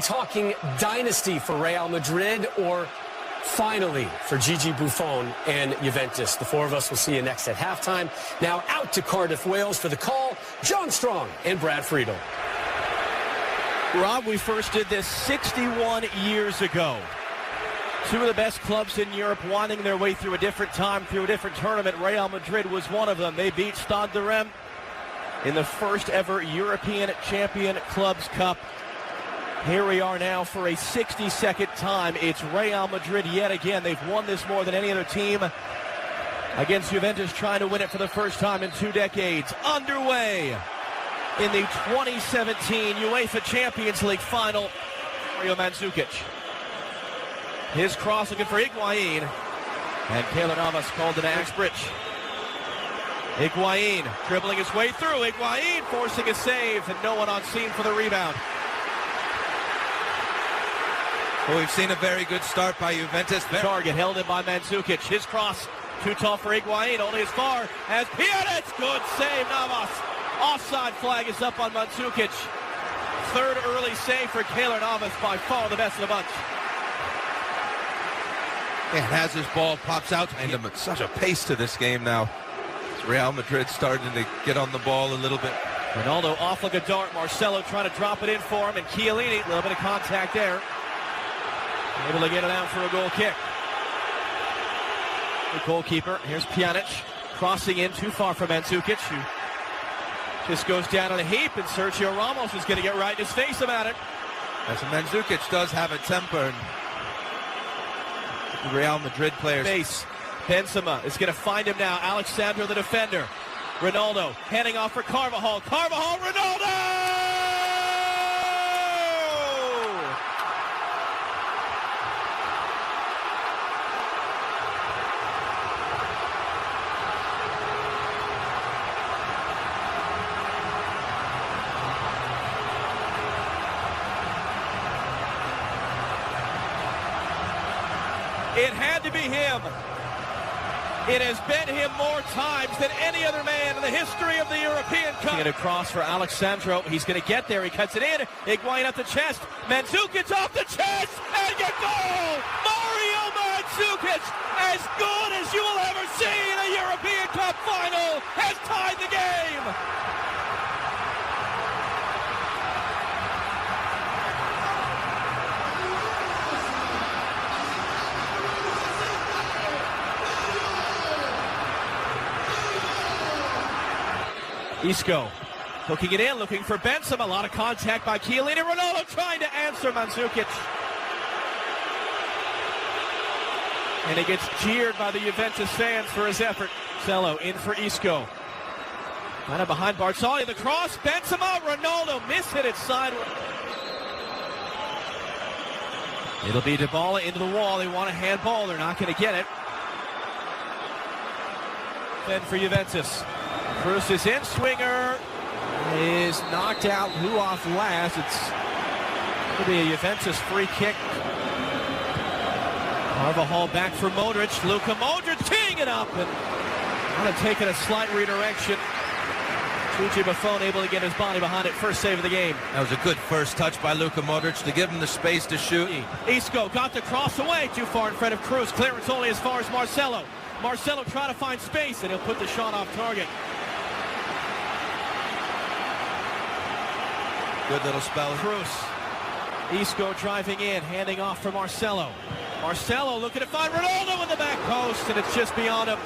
we talking dynasty for Real Madrid or finally for Gigi Buffon and Juventus? The four of us will see you next at halftime. Now out to Cardiff, Wales for the call, John Strong and Brad Friedel. Rob, we first did this 61 years ago. Two of the best clubs in Europe winding their way through a different time, through a different tournament. Real Madrid was one of them. They beat Stade de Reims in the first ever European Champion Clubs Cup. Here we are now for a 62nd time. It's Real Madrid yet again. They've won this more than any other team against Juventus, trying to win it for the first time in 2 decades. Underway in the 2017 UEFA Champions League final. Mario Mandzukic. His cross looking for Higuain. And Keylor Navas called to Axbridge. Higuain dribbling his way through. Higuain forcing a save, and no one on scene for the rebound. Well, we've seen a very good start by Juventus. Target held in by Mandzukic. His cross too tall for Higuain, only as far as Pjanic. Good save, Navas. Offside flag is up on Mandzukic. Third early save for Keylor Navas, by far the best of the bunch. And as his ball pops out behind him, it's such a pace to this game now. It's Real Madrid starting to get on the ball a little bit. Ronaldo off like a dart. Marcelo trying to drop it in for him, and Chiellini, a little bit of contact there. Able to get it out for a goal kick. The goalkeeper, here's Pjanic, crossing in too far for Mandzukic, who just goes down on a heap, and Sergio Ramos is going to get right in his face about it. As Mandzukic does have a temper, and the Real Madrid players. Base. Benzema is going to find him now. Alexandro, the defender. Ronaldo heading off for Carvajal. Carvajal, Ronaldo! It had to be him. It has been him more times than any other man in the history of the European Cup. Get across for Alexandro. He's going to get there. He cuts it in. Higuain up the chest. Mandzukic off the chest. And a goal! Mario Mandzukic, as good as you will ever see in a European Cup final, has tied the game. Isco hooking it in, looking for Benzema. A lot of contact by Chiellini. Ronaldo trying to answer Mandzukic. And he gets jeered by the Juventus fans for his effort. Marcelo in for Isco. Kind of behind Barzagli. The cross. Benzema. Ronaldo mishit it sideways. It'll be Dybala into the wall. They want a handball. They're not going to get it. Then for Juventus. Cruz is in, swinger is knocked out. Who off last? It's going to be a Juventus free kick. Carvajal back for Modric. Luka Modric teeing it up and kind of taking a slight redirection. Gigi Buffon able to get his body behind it. First save of the game. That was a good first touch by Luka Modric to give him the space to shoot. Isco got the cross away, too far in front of Cruz. Clearance only as far as Marcelo. Marcelo trying to find space, and he'll put the shot off target. Good little spell. Cruz. Isco driving in, handing off for Marcelo. Marcelo looking to find Ronaldo in the back post, and it's just beyond him.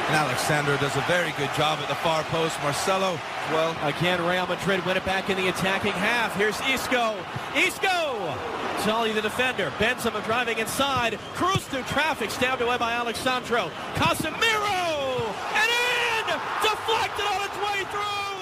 And Alexandro does a very good job at the far post. Marcelo, well. Again, Real Madrid win it back in the attacking half. Here's Isco. Isco! Solly the defender. Benzema driving inside. Cruz through traffic, stabbed away by Alexandro. Casemiro! And in! Deflected on its way through!